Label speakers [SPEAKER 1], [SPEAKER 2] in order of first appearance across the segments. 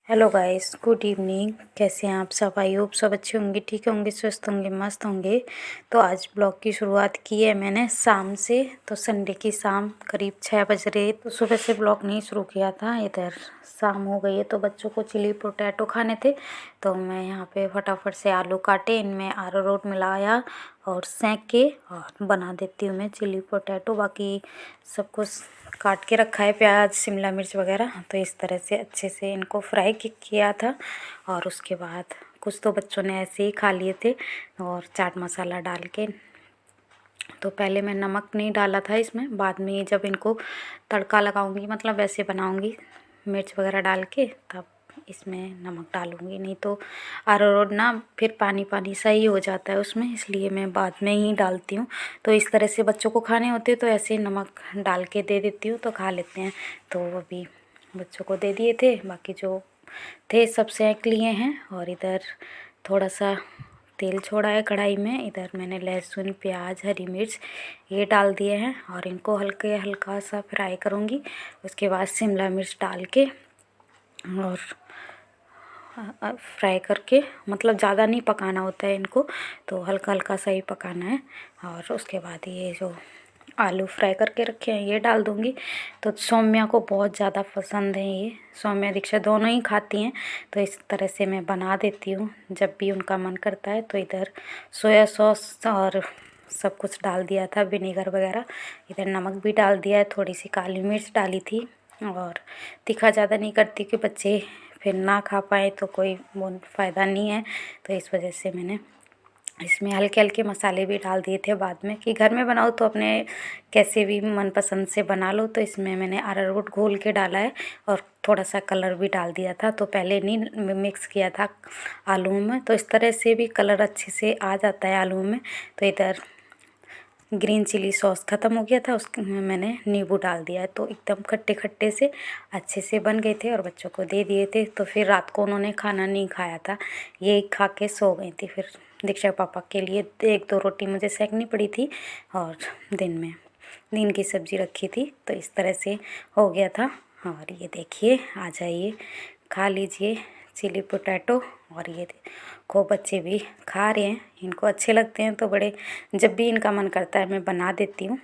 [SPEAKER 1] Hello guys, good evening. कैसे हैं आप सब? आई होप सब अच्छे होंगे, ठीक होंगे, स्वस्थ होंगे, मस्त होंगे। तो आज ब्लॉग की शुरुआत की है मैंने शाम से। तो संडे की शाम करीब 6 बज रहे, तो सुबह से ब्लॉग नहीं शुरू किया था। इधर शाम हो गई है तो बच्चों को चिली पोटैटो खाने थे, तो मैं यहाँ पे फटाफट से आलू काटे, इनमें अरारोट मिलाया और सेंक के और बना देती हूँ मैं चिली पोटैटो। बाकी सब कुछ काट के रखा है, प्याज, शिमला मिर्च वगैरह। तो इस तरह से अच्छे से इनको फ्राई किया था और उसके बाद कुछ तो बच्चों ने ऐसे ही खा लिए थे और चाट मसाला डाल के। तो पहले मैं नमक नहीं डाला था इसमें, बाद में जब इनको तड़का लगाऊंगी, मतलब वैसे बनाऊंगी मिर्च वगैरह डाल के, तब इसमें नमक डालूंगी। नहीं तो अरारोट ना फिर पानी पानी सा ही हो जाता है उसमें, इसलिए मैं बाद में ही डालती हूँ। तो इस तरह से बच्चों को खाने होते हैं तो ऐसे ही नमक डाल के दे देती हूँ तो खा लेते हैं। तो अभी बच्चों को दे दिए थे, बाकी जो थे सब सेंक लिए हैं। और इधर थोड़ा सा तेल छोड़ा है कढ़ाई में, इधर मैंने लहसुन, प्याज, हरी मिर्च ये डाल दिए हैं और इनको हल्का सा फ्राई करूँगी। उसके बाद शिमला मिर्च डाल के और फ्राई करके, मतलब ज़्यादा नहीं पकाना होता है इनको, तो हल्का हल्का सा ही पकाना है। और उसके बाद ये जो आलू फ्राई करके रखे हैं ये डाल दूँगी। तो सौम्या को बहुत ज़्यादा पसंद है ये, सौम्या दीक्षा दोनों ही खाती हैं। तो इस तरह से मैं बना देती हूँ जब भी उनका मन करता है। तो इधर सोया सॉस और सब कुछ डाल दिया था, विनेगर वगैरह। इधर नमक भी डाल दिया है, थोड़ी सी काली मिर्च डाली थी। और तीखा ज़्यादा नहीं करती कि बच्चे फिर ना खा पाए तो कोई वो फ़ायदा नहीं है। तो इस वजह से मैंने इसमें हल्के हल्के मसाले भी डाल दिए थे बाद में, कि घर में बनाओ तो अपने कैसे भी मनपसंद से बना लो। तो इसमें मैंने अरारोट घोल के डाला है और थोड़ा सा कलर भी डाल दिया था, तो पहले नहीं मिक्स किया था आलू में। तो इस तरह से भी कलर अच्छे से आ जाता है आलू में। तो इधर ग्रीन चिली सॉस ख़त्म हो गया था, उसमें मैंने नींबू डाल दिया है। तो एकदम खट्टे खट्टे से अच्छे से बन गए थे और बच्चों को दे दिए थे। तो फिर रात को उन्होंने खाना नहीं खाया था, ये खा के सो गई थी। फिर दीक्षा पापा के लिए 1-2 रोटी मुझे सेकनी पड़ी थी और दिन की सब्ज़ी रखी थी। तो इस तरह से हो गया था। और ये देखिए, आ जाइए खा लीजिए चिली पोटैटो। और ये देखो बच्चे भी खा रहे हैं, इनको अच्छे लगते हैं। तो बड़े जब भी इनका मन करता है मैं बना देती हूँ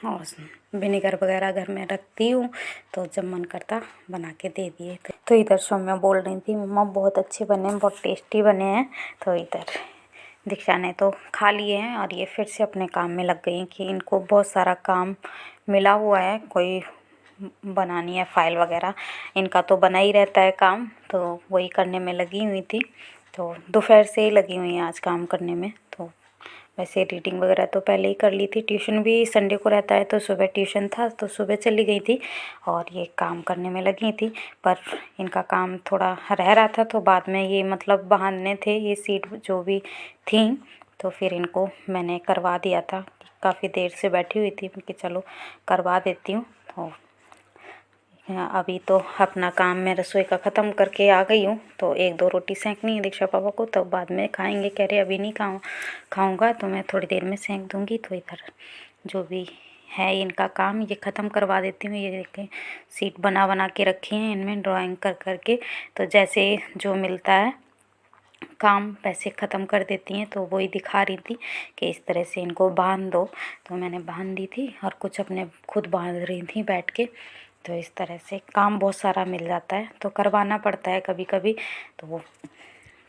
[SPEAKER 1] और विनेगर वगैरह घर में रखती हूँ, तो जब मन करता बना के दे दिए। तो इधर सौम्या बोल रही थी मम्मा बहुत अच्छे बने हैं, बहुत टेस्टी बने हैं। तो इधर दीक्षा ने तो खा लिए हैं और ये फिर से अपने काम में लग गई हैं कि इनको बहुत सारा काम मिला हुआ है, कोई बनानी है फाइल वगैरह, इनका तो बना ही रहता है काम, तो वही करने में लगी हुई थी। तो दोपहर से ही लगी हुई हैं आज काम करने में। तो वैसे रीडिंग वगैरह तो पहले ही कर ली थी, ट्यूशन भी संडे को रहता है तो सुबह ट्यूशन था तो सुबह चली गई थी और ये काम करने में लगी थी। पर इनका काम थोड़ा रह रहा था, तो बाद में ये मतलब बहाने थे ये सीट जो भी थी, तो फिर इनको मैंने करवा दिया था। काफ़ी देर से बैठी हुई थी कि चलो करवा देती हूँ। तो अभी तो अपना काम मैं रसोई का ख़त्म करके आ गई हूँ। तो 1-2 रोटी सेंकनी है दीक्षा पापा को, तब बाद में खाएंगे। कह रहे अभी नहीं खाऊंगा, तो मैं थोड़ी देर में सेंक दूंगी। तो इधर जो भी है इनका काम ये ख़त्म करवा देती हूँ। ये देखें सीट बना बना के रखी हैं, इनमें ड्राइंग कर करके। तो जैसे जो मिलता है काम वैसे ख़त्म कर देती हैं। तो वही दिखा रही थी कि इस तरह से इनको बांध दो, तो मैंने बांध दी थी और कुछ अपने खुद बांध रही थी बैठ के। तो इस तरह से काम बहुत सारा मिल जाता है तो करवाना पड़ता है कभी कभी। तो वो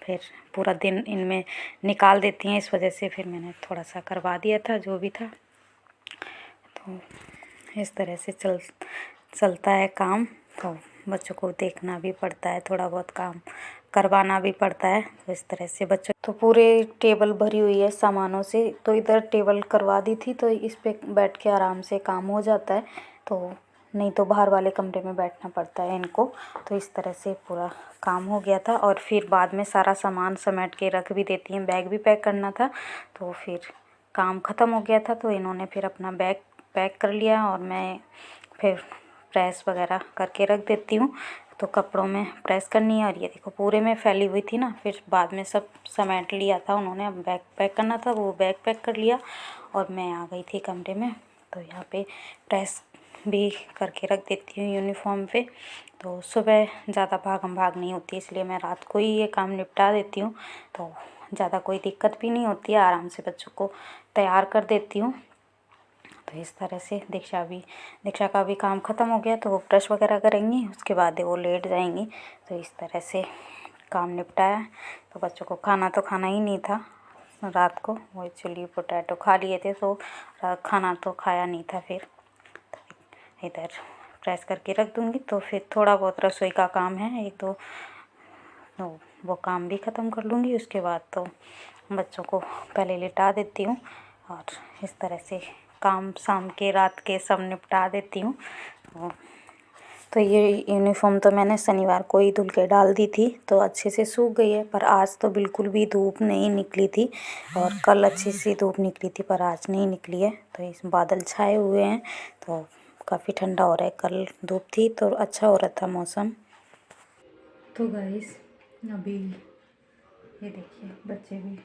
[SPEAKER 1] फिर पूरा दिन इनमें निकाल देती हैं, इस वजह से फिर मैंने थोड़ा सा करवा दिया था जो भी था। तो इस तरह से चलता है काम। तो बच्चों को देखना भी पड़ता है, थोड़ा बहुत काम करवाना भी पड़ता है। तो इस तरह से बच्चों तो पूरे टेबल भरी हुई है सामानों से, तो इधर टेबल करवा दी थी तो इस पे बैठ के आराम से काम हो जाता है। तो नहीं तो बाहर वाले कमरे में बैठना पड़ता है इनको। तो इस तरह से पूरा काम हो गया था और फिर बाद में सारा सामान समेट के रख भी देती हैं, बैग भी पैक करना था। तो फिर काम ख़त्म हो गया था तो इन्होंने फिर अपना बैग पैक कर लिया और मैं फिर प्रेस वगैरह करके रख देती हूँ। तो कपड़ों में प्रेस करनी है। और ये देखो पूरे में फैली हुई थी ना, फिर बाद में सब समेट लिया था उन्होंने। अब बैग पैक करना था, वो बैग पैक कर लिया और मैं आ गई थी कमरे में। तो यहाँ पे प्रेस भी करके रख देती हूँ यूनिफॉर्म पे। तो सुबह ज़्यादा भागम भाग नहीं होती, इसलिए मैं रात को ही ये काम निपटा देती हूँ। तो ज़्यादा कोई दिक्कत भी नहीं होती है, आराम से बच्चों को तैयार कर देती हूँ। तो इस तरह से दीक्षा का भी काम ख़त्म हो गया, तो वो ब्रश वगैरह करेंगी, उसके बाद वो लेट जाएंगी। तो इस तरह से काम निपटाया। तो बच्चों को खाना तो खाना ही नहीं था रात को, वो चिली पोटैटो खा लिए थे, तो खाना तो खाया नहीं था। फिर इधर प्रेस करके रख दूँगी, तो फिर थोड़ा बहुत रसोई का काम है एक दो, तो वो काम भी ख़त्म कर लूँगी। उसके बाद तो बच्चों को पहले लिटा देती हूँ और इस तरह से काम शाम के रात के सब निपटा देती हूँ। तो ये यूनिफॉर्म तो मैंने शनिवार को ही धुल के डाल दी थी, तो अच्छे से सूख गई है। पर आज तो बिल्कुल भी धूप नहीं निकली थी, और कल अच्छी सी धूप निकली थी, पर आज नहीं निकली है। तो इस बादल छाए हुए हैं, तो काफ़ी ठंडा हो रहा है। कल धूप थी तो अच्छा हो रहा था मौसम। तो गाइस अभी ये देखिए बच्चे भी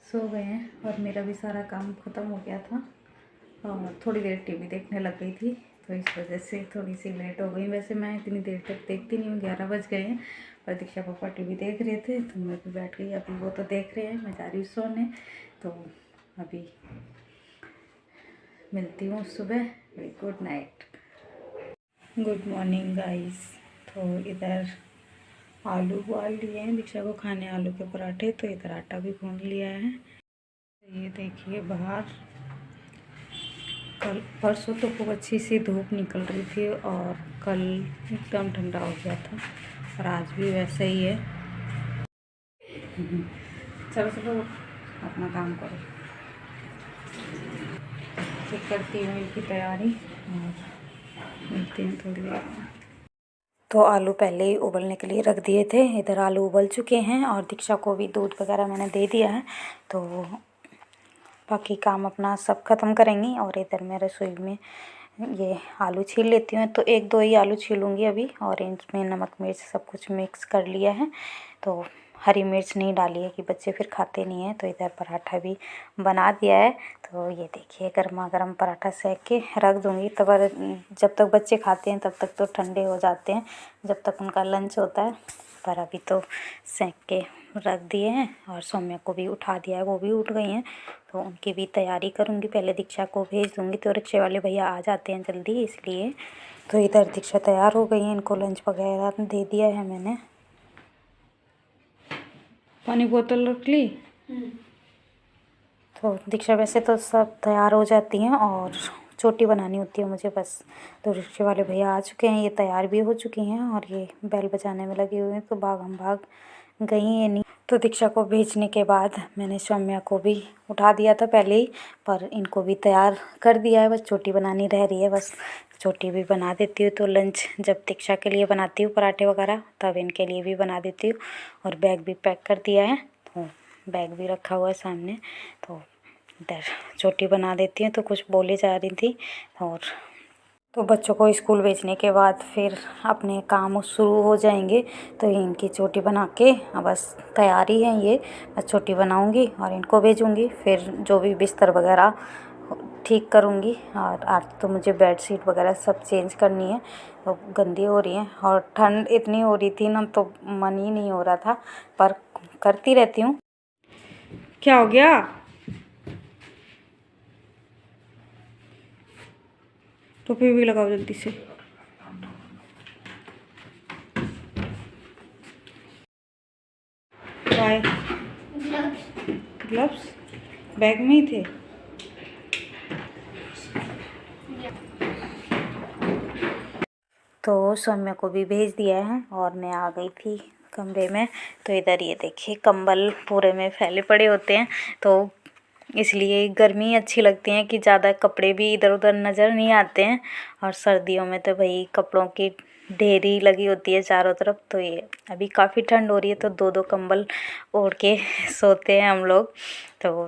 [SPEAKER 1] सो गए हैं और मेरा भी सारा काम ख़त्म हो गया था, और थोड़ी देर टीवी देखने लग गई थी, तो इस वजह से थोड़ी सी लेट हो गई। वैसे मैं इतनी देर तक देखती नहीं हूँ, 11 बज गए हैं, पर दीक्षा पापा टीवी देख रहे थे तो मैं भी बैठ गई। अभी वो तो देख रहे हैं, मैं जा रही हूँ सोने। तो अभी मिलती हूँ सुबह। Good night, good morning guys. तो इधर आलू उबाल लिए हैं दीक्षा को खाने, आलू के पराठे। तो इधर आटा भी गूंद लिया है। ये देखिए बाहर कल परसों तो खूब अच्छी सी धूप निकल रही थी, और कल एकदम ठंडा हो गया था, और आज भी वैसा ही है। चलो चलो अपना काम करो। तो करती हूँ इनकी तैयारी और मिलती हूँ थोड़ी देर में। तो आलू पहले ही उबलने के लिए रख दिए थे। इधर आलू उबल चुके हैं, और दीक्षा को भी दूध वगैरह मैंने दे दिया है। तो बाकी काम अपना सब ख़त्म करेंगी, और इधर मैं रसोई में ये आलू छील लेती हूँ। तो एक दो ही आलू छीलूँगी अभी, और इसमें नमक मिर्च सब कुछ मिक्स कर लिया है। तो हरी मिर्च नहीं डाली है कि बच्चे फिर खाते नहीं हैं। तो इधर पराठा भी बना दिया है। तो ये देखिए गर्मा गर्म पराठा सेक के रख दूँगी, तब जब तक बच्चे खाते हैं तब तक तो ठंडे हो जाते हैं, जब तक उनका लंच होता है। पर अभी तो सेक के रख दिए हैं, और सौम्या को भी उठा दिया है, वो भी उठ गई हैं। तो उनकी भी तैयारी करूँगी, पहले दीक्षा को भेज दूँगी। तो रिक्शे वाले भैया आ जाते हैं जल्दी, इसलिए। तो इधर दीक्षा तैयार हो गई हैं, इनको लंच वगैरह दे दिया है मैंने। पानी बोतल रख ली। तो दीक्षा वैसे तो सब तैयार हो जाती हैं, और चोटी बनानी होती है मुझे बस। तो रिक्शे वाले भैया आ चुके हैं, ये तैयार भी हो चुकी हैं, और ये बैल बजाने में लगे हुए हैं। तो भाग हम भाग गई हैं नहीं। तो दीक्षा को भेजने के बाद मैंने सौम्या को भी उठा दिया था पहले ही, पर इनको भी तैयार कर दिया है। बस चोटी बनानी रह रही है, बस चोटी भी बना देती हूँ। तो लंच जब दीक्षा के लिए बनाती हूँ पराठे वगैरह, तब इनके लिए भी बना देती हूँ। और बैग भी पैक कर दिया है, तो बैग भी रखा हुआ है सामने। तो इधर चोटी बना देती हूँ। तो कुछ बोले जा रही थी, और तो बच्चों को स्कूल भेजने के बाद फिर अपने काम शुरू हो जाएंगे। तो इनकी चोटी बना के बस तैयारी है, ये बस चोटी बनाऊंगी और इनको भेजूंगी। फिर जो भी बिस्तर वगैरह ठीक करूंगी, और आज तो मुझे बेडशीट वगैरह सब चेंज करनी है, तो गंदी हो रही हैं। और ठंड इतनी हो रही थी ना, तो मन ही नहीं हो रहा था, पर करती रहती हूँ। क्या हो गया? टोपी भी लगाओ जल्दी से। बाय। ग्लव्स बैग में ही थे। तो सौम्या को भी भेज दिया है, और मैं आ गई थी कमरे में। तो इधर ये देखिए कंबल पूरे में फैले पड़े होते हैं, तो इसलिए गर्मी अच्छी लगती है कि ज़्यादा कपड़े भी इधर उधर नज़र नहीं आते हैं। और सर्दियों में तो भाई कपड़ों की ढेरी लगी होती है चारों तरफ। तो ये अभी काफ़ी ठंड हो रही है, तो दो दो कंबल ओढ़ के सोते हैं हम लोग। तो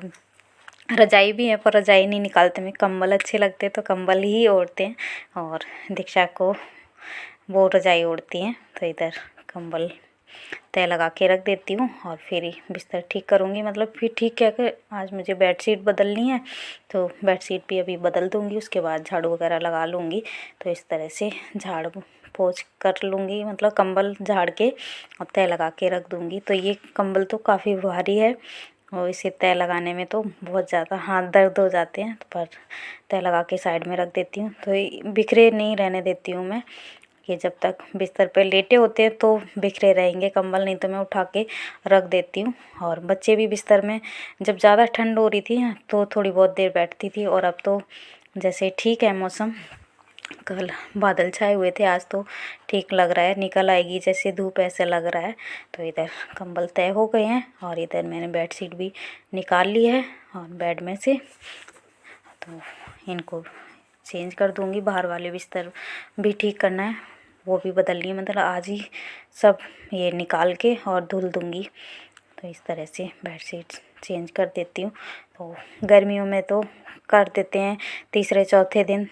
[SPEAKER 1] रजाई भी है, पर रजाई नहीं निकालते, में कंबल अच्छे लगते तो कंबल ही ओढ़ते हैं। और दीक्षा को वो रजाई ओढ़ती हैं, तो इधर कंबल तय लगा के रख देती हूँ और फिर ही बिस्तर ठीक करूँगी। मतलब फिर ठीक क्या कर, आज मुझे बेडशीट बदलनी है तो बेडशीट भी अभी बदल दूँगी, उसके बाद झाड़ू वगैरह लगा लूँगी। तो इस तरह से झाड़ पोंछ कर लूँगी, मतलब कंबल झाड़ के और तय लगा के रख दूँगी। तो ये कंबल तो काफ़ी भारी है और इसे तय लगाने में तो बहुत ज़्यादा हाथ दर्द हो जाते हैं, पर तय लगा के साइड में रख देती हूँ। तो बिखरे नहीं रहने देती हूँ मैं, कि जब तक बिस्तर पे लेटे होते हैं तो बिखरे रहेंगे कंबल, नहीं तो मैं उठा के रख देती हूँ। और बच्चे भी बिस्तर में जब ज़्यादा ठंड हो रही थी तो थोड़ी बहुत देर बैठती थी, और अब तो जैसे ठीक है मौसम, कल बादल छाए हुए थे, आज तो ठीक लग रहा है, निकल आएगी जैसे धूप ऐसे लग रहा है। तो इधर कंबल तय हो गए हैं और इधर मैंने बेडशीट भी निकाल ली है और बेड में से, तो इनको चेंज कर दूँगी। बाहर वाले बिस्तर भी ठीक करना है, वो भी बदलनी है, मतलब आज ही सब ये निकाल के और धुल दूँगी। तो इस तरह से बेडशीट चेंज कर देती हूँ। तो गर्मियों में तो कर देते हैं तीसरे चौथे दिन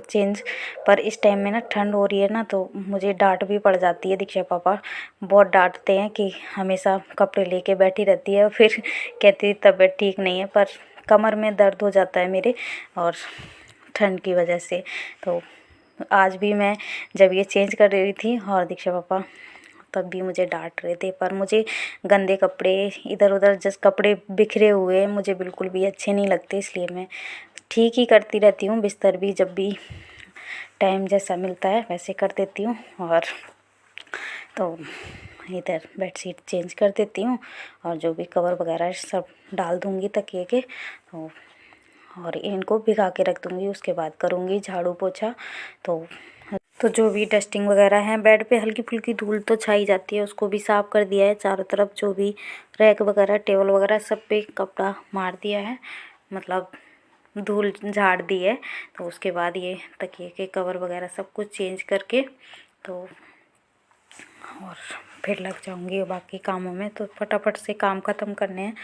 [SPEAKER 1] चेंज, पर इस टाइम में ना ठंड हो रही है ना, तो मुझे डांट भी पड़ जाती है। दीक्षा पापा बहुत डांटते हैं कि हमेशा कपड़े लेके बैठी रहती है, और फिर कहती तबीयत ठीक नहीं है, पर कमर में दर्द हो जाता है मेरे और ठंड की वजह से। तो आज भी मैं जब ये चेंज कर रही थी और दीक्षा पापा तब भी मुझे डांट रहे थे, पर मुझे गंदे कपड़े इधर उधर जैसे कपड़े बिखरे हुए मुझे बिल्कुल भी अच्छे नहीं लगते, इसलिए मैं ठीक ही करती रहती हूँ। बिस्तर भी जब भी टाइम जैसा मिलता है वैसे कर देती हूँ। और तो इधर बेडशीट चेंज कर देती हूँ और जो भी कवर वगैरह सब डाल दूँगी तकिए के, तो और इनको भिगा के रख दूँगी। उसके बाद करूँगी झाड़ू पोछा। तो जो भी डस्टिंग वगैरह है, बेड पे हल्की फुल्की धूल तो छाई जाती है, उसको भी साफ़ कर दिया है। चारों तरफ जो भी रैक वगैरह टेबल वगैरह सब पे कपड़ा मार दिया है, मतलब धूल झाड़ दी है। तो उसके बाद ये तकिए के कवर वगैरह सब कुछ चेंज करके तो और फिर लग जाऊंगी बाकी कामों में। तो फटाफट से काम ख़त्म करने हैं।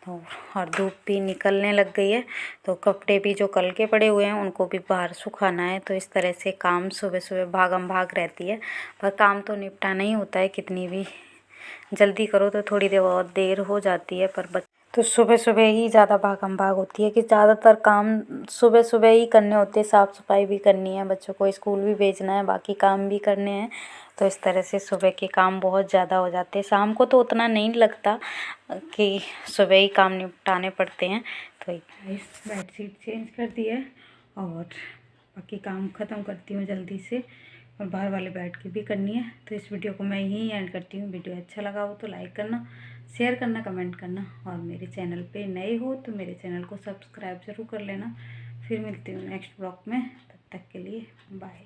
[SPEAKER 1] तो और धूप भी निकलने लग गई है, तो कपड़े भी जो कल के पड़े हुए हैं उनको भी बाहर सुखाना है। तो इस तरह से काम सुबह सुबह भागम भाग रहती है, पर काम तो निपटा नहीं होता है, कितनी भी जल्दी करो तो थोड़ी देर और देर हो जाती है। पर तो सुबह सुबह ही ज़्यादा भागम भाग होती है कि ज़्यादातर काम सुबह सुबह ही करने होते हैं। साफ़ सफाई भी करनी है, बच्चों को स्कूल भी भेजना है, बाकी काम भी करने हैं। तो इस तरह से सुबह के काम बहुत ज़्यादा हो जाते हैं। शाम को तो उतना नहीं लगता कि सुबह ही काम निपटाने पड़ते हैं। तो इस बेडशीट चेंज कर दी है और बाकी काम ख़त्म करती हूँ जल्दी से, और बाहर वाले बेड की भी करनी है। तो इस वीडियो को मैं यहीं एंड करती हूँ। वीडियो अच्छा लगा हो तो लाइक करना, शेयर करना, कमेंट करना, और मेरे चैनल पे नए हो तो मेरे चैनल को सब्सक्राइब ज़रूर कर लेना। फिर मिलती हूँ नेक्स्ट ब्लॉग में, तब तक के लिए बाय।